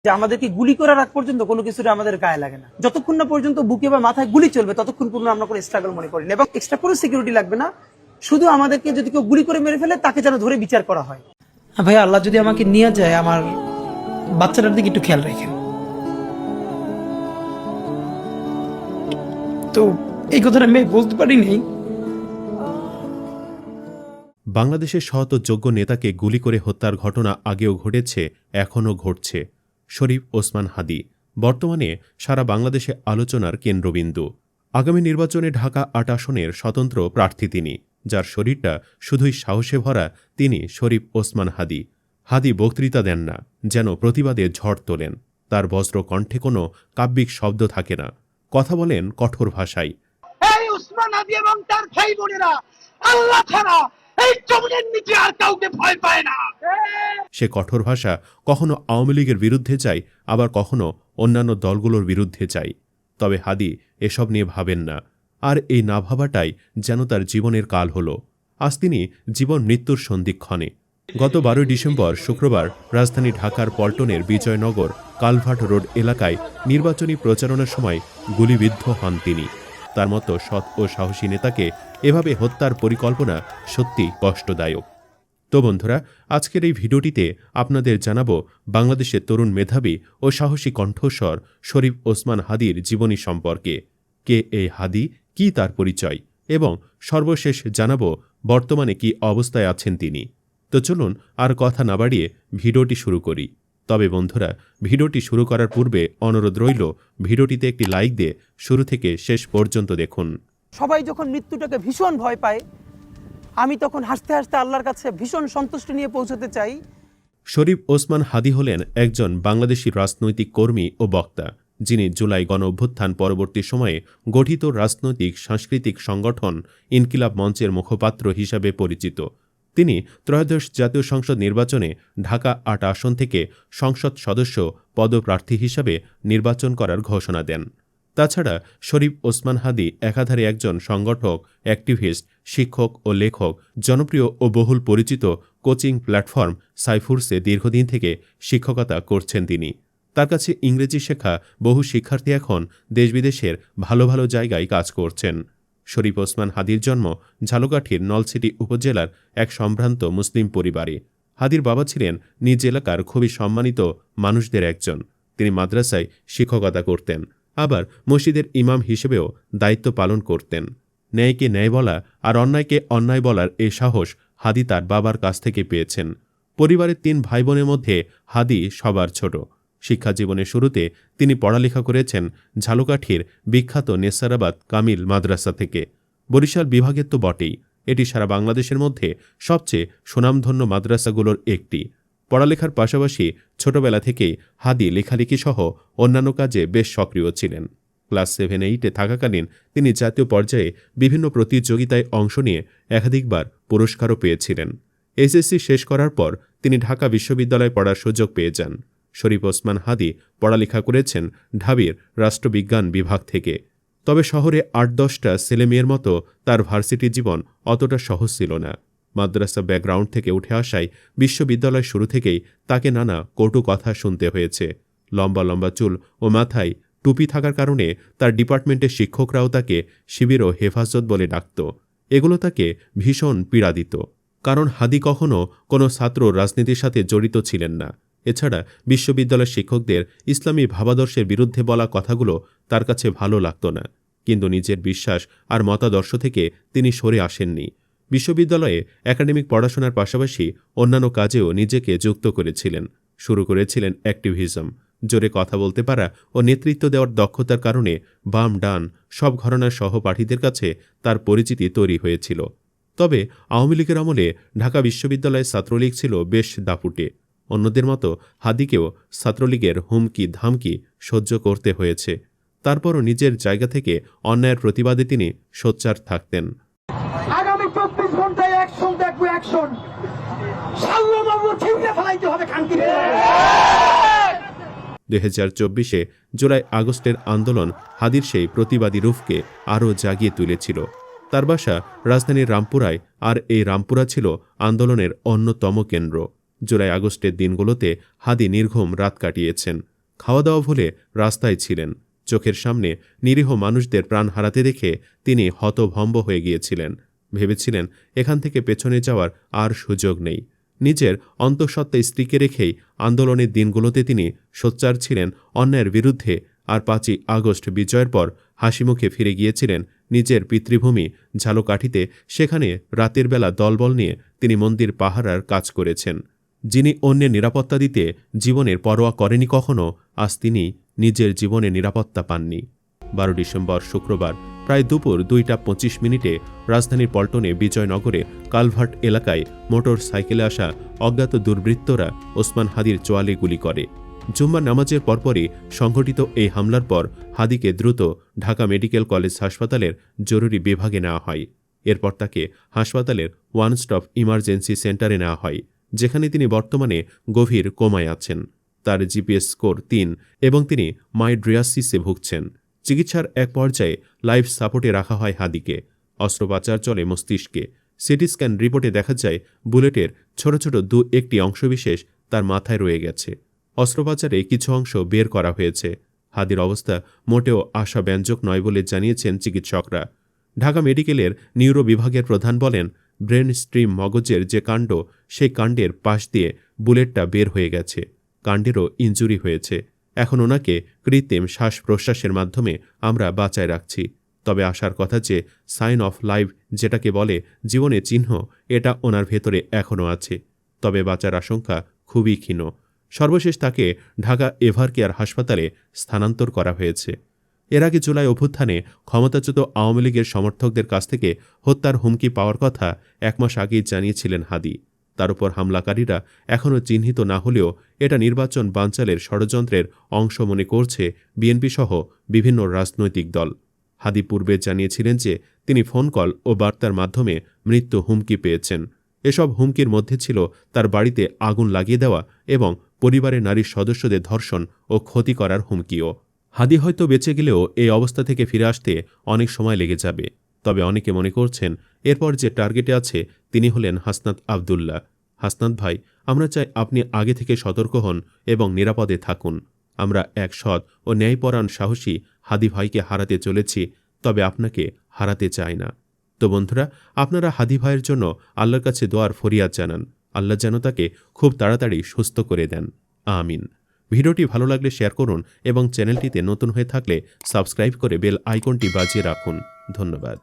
যে আমাদেরকে গুলি করার আগ পর্যন্ত কোনো কিছুটা আমাদের গায়ে লাগে না। যতক্ষণ না পর্যন্ত বুকে বা মাথায় গুলি চলবে ততক্ষণ পর্যন্ত আমরা কোনো স্ট্রাগল মনে করি না, এবং এক্সট্রা কোনো সিকিউরিটি লাগবে না। শুধু আমাদেরকে যদি কেউ গুলি করে মেরে ফেলে তাকে যেন ধরে বিচার করা হয়। ভাই, আল্লাহ যদি আমাকে নিয়ে যায়, আমার বাচ্চাটার দিকে একটু খেয়াল রাখেন। তো এই কথাটা আমি বলতে পারিনি। বাংলাদেশের সৎ ও যোগ্য নেতাকে গুলি করে হত্যার ঘটনা আগেও ঘটেছে, এখনও ঘটছে। শরীফ ওসমান হাদী বর্তমানে সারা বাংলাদেশে আলোচনার কেন্দ্রবিন্দু। আগামী নির্বাচনে ঢাকা ৮ আসনের স্বতন্ত্র প্রার্থী তিনি। যার শরীরটা শুধুই সাহসে ভরা, তিনি শরীফ ওসমান হাদী। হাদী বক্তৃতা দেন না, যেন প্রতিবাদে ঝড় তোলেন। তার বজ্র কণ্ঠে কোনো কাব্যিক শব্দ থাকে না, কথা বলেন কঠোর ভাষায়। এই ওসমান হাদী এবং তার ভাই বোনেরা আল্লাহ ছাড়া এই জমিনের নিচে আর কাউকে ভয় পায় না। সে কঠোর ভাষা কখনো আওয়ামী লীগের বিরুদ্ধে যায়, আবার কখনো অন্যান্য দলগুলোর বিরুদ্ধে যায়। তবে হাদী এসব নিয়ে ভাবেন না, আর এই না ভাবাটাই যেন তার জীবনের কাল হল। আজ তিনি জীবন মৃত্যুর সন্ধিক্ষণে। গত 12 ডিসেম্বর শুক্রবার রাজধানী ঢাকার পল্টনের বিজয়নগর কালভার্ট রোড এলাকায় নির্বাচনী প্রচারণার সময় গুলিবিদ্ধ হন তিনি। তার মতো সৎ ও সাহসী নেতাকে এভাবে হত্যার পরিকল্পনা সত্যি কষ্টদায়ক। তো বন্ধুরা, আজকের এই ভিডিওটিতে আপনাদের জানাবো বাংলাদেশের তরুণ মেধাবী ও সাহসী কণ্ঠস্বর শরীফ ওসমান হাদীর জীবনী সম্পর্কে। কে এই হাদী, কি তার পরিচয়, এবং সর্বশেষ জানাবো বর্তমানে কি অবস্থায় আছেন তিনি। তো চলুন আর কথা না বাড়িয়ে ভিডিওটি শুরু করি। তবে বন্ধুরা, ভিডিওটি শুরু করার পূর্বে অনুরোধ রইল, ভিডিওটিতে একটি লাইক দিয়ে শুরু থেকে শেষ পর্যন্ত দেখুন। সবাই যখন মৃত্যুটাকে ভীষণ ভয় পায়, আমি তখন হাসতে হাসতে আল্লাহর কাছে ভীষণ সন্তুষ্টি নিয়ে পৌঁছতে চাই। শরীফ ওসমান হাদী হলেন একজন বাংলাদেশী রাজনৈতিক কর্মী ও বক্তা, যিনি জুলাই গণ অভ্যুত্থান পরবর্তী সময়ে গঠিত রাজনৈতিক সাংস্কৃতিক সংগঠন ইনকিলাব মঞ্চের মুখপাত্র হিসাবে পরিচিত। তিনি ত্রয়োদশ জাতীয় সংসদ নির্বাচনে ঢাকা ৮ আসন থেকে সংসদ সদস্য পদপ্রার্থী হিসাবে নির্বাচন করার ঘোষণা দেন। তাছাড়া শরীফ ওসমান হাদী একাধারে একজন সংগঠক, অ্যাক্টিভিস্ট, শিক্ষক ও লেখক। জনপ্রিয় ও বহুল পরিচিত কোচিং প্ল্যাটফর্ম সাইফুরসে দীর্ঘদিন থেকে শিক্ষকতা করছেন তিনি। তার কাছে ইংরেজি শেখা বহু শিক্ষার্থী এখন দেশবিদেশের ভালো ভালো জায়গায় কাজ করছেন। শরীফ ওসমান হাদীর জন্ম ঝালকাঠির নলছিটি উপজেলার এক সম্ভ্রান্ত মুসলিম পরিবারে। হাদীর বাবা ছিলেন নিজ এলাকার খুবই সম্মানিত মানুষদের একজন। তিনি মাদ্রাসায় শিক্ষকতা করতেন, আবার মসজিদের ইমাম হিসেবেও দায়িত্ব পালন করতেন। ন্যায়কে ন্যায় বলা আর অন্যায়কে অন্যায় বলার এই সাহস হাদী তার বাবার কাছ থেকে পেয়েছেন। পরিবারের 3 ভাই বোনের মধ্যে হাদী সবার ছোট। শিক্ষা জীবনের শুরুতে তিনি পড়ালেখা করেছেন ঝালকাঠির বিখ্যাত নেসারাবাদ কামিল মাদ্রাসা থেকে। বরিশাল বিভাগের তো বটেই, এটি সারা বাংলাদেশের মধ্যে সবচেয়ে সুনামধন্য মাদ্রাসাগুলোর একটি। পড়ালেখার পাশাপাশি ছোটবেলা থেকেই হাদী লেখালেখি সহ অন্যান্য কাজে বেশ সক্রিয় ছিলেন। ক্লাস 7-8 থাকাকালীন তিনি জাতীয় পর্যায়ে বিভিন্ন প্রতিযোগিতায় অংশ নিয়ে একাধিকবার পুরস্কারও পেয়েছিলেন। এসএসসি শেষ করার পর তিনি ঢাকা বিশ্ববিদ্যালয়ে পড়ার সুযোগ পেয়ে যান। শরীফ ওসমান হাদী পড়ালেখা করেছেন ঢাবির রাষ্ট্রবিজ্ঞান বিভাগ থেকে। তবে শহরে 8-10টা ছেলেমেয়ের মতো তার ভার্সিটি জীবন অতটা সহজ ছিল না। মাদ্রাসা ব্যাকগ্রাউন্ড থেকে উঠে আসায় বিশ্ববিদ্যালয় শুরু থেকেই তাকে নানা কটু কথা শুনতে হয়েছে। লম্বা লম্বা চুল ও মাথায় টুপি থাকার কারণে তার ডিপার্টমেন্টের শিক্ষকরাও তাকে শিবির ও হেফাজত বলে ডাকত। এগুলো তাকে ভীষণ পীড়া দিত, কারণ হাদী কখনো কোনো ছাত্র রাজনীতির সাথে জড়িত ছিলেন না। এছাড়া বিশ্ববিদ্যালয়ের শিক্ষকদের ইসলামী ভাবাদর্শের বিরুদ্ধে বলা কথাগুলো তার কাছে ভালো লাগত না। কিন্তু নিজের বিশ্বাস আর মতাদর্শ থেকে তিনি সরে আসেননি। বিশ্ববিদ্যালয়ে একাডেমিক পড়াশোনার পাশাপাশি অন্যান্য কাজেও নিজেকে যুক্ত করেছিলেন। শুরু করেছিলেন অ্যাক্টিভিজম। জোরে কথা বলতে পারা ও নেতৃত্ব দেওয়ার দক্ষতার কারণে বাম ডান সব ঘরানার সহপাঠীদের কাছে তার পরিচিতি তৈরি হয়েছিল। তবে আওয়ামী লীগের আমলে ঢাকা বিশ্ববিদ্যালয়ে ছাত্রলীগ ছিল বেশ দাপুটে। অন্যদের মতো হাদীকেও ছাত্রলীগের হুমকি ধামকি সহ্য করতে হয়েছে। তারপরও নিজের জায়গা থেকে অন্যায়ের প্রতিবাদে তিনি সোচ্চার থাকতেন। আগামী 24 ঘন্টায় অ্যাকশন দেখবো, অ্যাকশন। সাল্লাল্লাহু ছিঁড়ে ফেলাইতে হবে কাঙ্ক্ষিত। 2024 জুলাই আগস্টের আন্দোলন হাদীর সেই প্রতিবাদী রূপকে আরও জাগিয়ে তুলেছিল। তার বাসা রাজধানীর রামপুরায়, আর এই রামপুরা ছিল আন্দোলনের অন্যতম কেন্দ্র। জুলাই আগস্টের দিনগুলোতে হাদী নির্ঘুম রাত কাটিয়েছেন। খাওয়া দাওয়া ভুলে রাস্তায় ছিলেন। চোখের সামনে নিরীহ মানুষদের প্রাণ হারাতে দেখে তিনি হতভম্ব হয়ে গিয়েছিলেন। ভেবেছিলেন এখান থেকে পেছনে যাওয়ার আর সুযোগ নেই। নিজের অন্তঃসত্ত্বা স্ত্রীকে রেখেই আন্দোলনের দিনগুলোতে তিনি সোচ্চার ছিলেন অন্যায়ের বিরুদ্ধে। আর 5ই আগস্ট বিজয়ের পর হাসিমুখে ফিরে গিয়েছিলেন নিজের পিতৃভূমি ঝালকাঠিতে। সেখানে রাতের বেলা দলবল নিয়ে তিনি মন্দির পাহারার কাজ করেছেন। যিনি অন্যের নিরাপত্তা দিতে জীবনের পরোয়া করেনি কখনো, আজ তিনি নিজের জীবনে নিরাপত্তা পাননি। 12 ডিসেম্বর শুক্রবার প্রায় দুপুর 2:25 রাজধানীর পল্টনে বিজয়নগরে কালভার্ট এলাকায় মোটর সাইকেলে আসা অজ্ঞাত দুর্বৃত্তরা ওসমান হাদির চোয়ালে গুলি করে। জুম্মার নামাজের পরপরই সংঘটিত এই হামলার পর হাদিকে দ্রুত ঢাকা মেডিকেল কলেজ হাসপাতালের জরুরি বিভাগে নেওয়া হয়। এরপর তাকে হাসপাতালের ওয়ান স্টপ ইমার্জেন্সি সেন্টারে নেওয়া হয়, যেখানে তিনি বর্তমানে গভীর কোমায় আছেন। তার জিপিএস স্কোর 3 এবং তিনি মাইড্রিয়াসিসে ভুগছেন। চিকিৎসার এক পর্যায়ে লাইফ সাপোর্টে রাখা হয় হাদিকে। অস্ত্রোপচার চলে মস্তিষ্কে। সিটি স্ক্যান রিপোর্টে দেখা যায় বুলেটের ছোট ছোট একটি অংশবিশেষ তার মাথায় রয়ে গেছে। অস্ত্রোপচারে কিছু অংশ বের করা হয়েছে। হাদির অবস্থা মোটেও আশাব্যঞ্জক নয় বলে জানিয়েছেন চিকিৎসকরা। ঢাকা মেডিকেলের নিউরো বিভাগের প্রধান বলেন, ব্রেন স্ট্রিম মগজের যে কাণ্ড, সেই কাণ্ডের পাশ দিয়ে বুলেটটা বের হয়ে গেছে। কাণ্ডেরও ইনজুরি হয়েছে। এখন ওনাকে কৃত্রিম শ্বাস প্রশ্বাসের মাধ্যমে আমরা বাঁচায় রাখছি। তবে আসার কথা যে সাইন অফ লাইফ যেটাকে বলে জীবনের চিহ্ন, এটা ওনার ভেতরে এখনও আছে। তবে বাঁচার আশঙ্কা খুবই ক্ষীণ। সর্বশেষ তাকে ঢাকা এভারকেয়ার হাসপাতালে স্থানান্তর করা হয়েছে। এর আগে জুলাই অভ্যুত্থানে ক্ষমতাচ্যুত আওয়ামী লীগের সমর্থকদের কাছ থেকে হত্যার হুমকি পাওয়ার কথা 1 মাস আগেই জানিয়েছিলেন হাদি। তার উপর হামলাকারীরা এখনও চিহ্নিত না হলেও এটা নির্বাচন বানচালের ষড়যন্ত্রের অংশ মনে করছে বিএনপি সহ বিভিন্ন রাজনৈতিক দল। হাদি পূর্বে জানিয়েছিলেন যে তিনি ফোন কল ও বার্তার মাধ্যমে মৃত্যু হুমকি পেয়েছেন। এসব হুমকির মধ্যে ছিল তার বাড়িতে আগুন লাগিয়ে দেওয়া এবং পরিবারের নারী সদস্যদের ধর্ষণ ও ক্ষতি করার হুমকিও। হাদি হয়তো বেঁচে গেলেও এই অবস্থা থেকে ফিরে আসতে অনেক সময় লেগে যাবে। তবে অনেকে মনে করছেন এরপর যে টার্গেটে আছে তিনি হলেন হাসনাত আবদুল্লাহ। হাসনাত ভাই, আমরা চাই আপনি আগে থেকে সতর্ক হন এবং নিরাপদে থাকুন। আমরা এক সৎ ও ন্যায়পরায়ণ সাহসী হাদি ভাইকে হারাতে চলেছি, তবে আপনাকে হারাতে চাই না। তো বন্ধুরা, আপনারা হাদি ভাইয়ের জন্য আল্লাহর কাছে দোয়ার ফরিয়াদ জানান। আল্লাহ যেন তাকে খুব তাড়াতাড়ি সুস্থ করে দেন। আমিন। ভিডিওটি ভালো লাগলে শেয়ার করুন এবং চ্যানেলটিতে নতুন হয়ে থাকলে সাবস্ক্রাইব করে বেল আইকনটি বাজিয়ে রাখুন। ধন্যবাদ।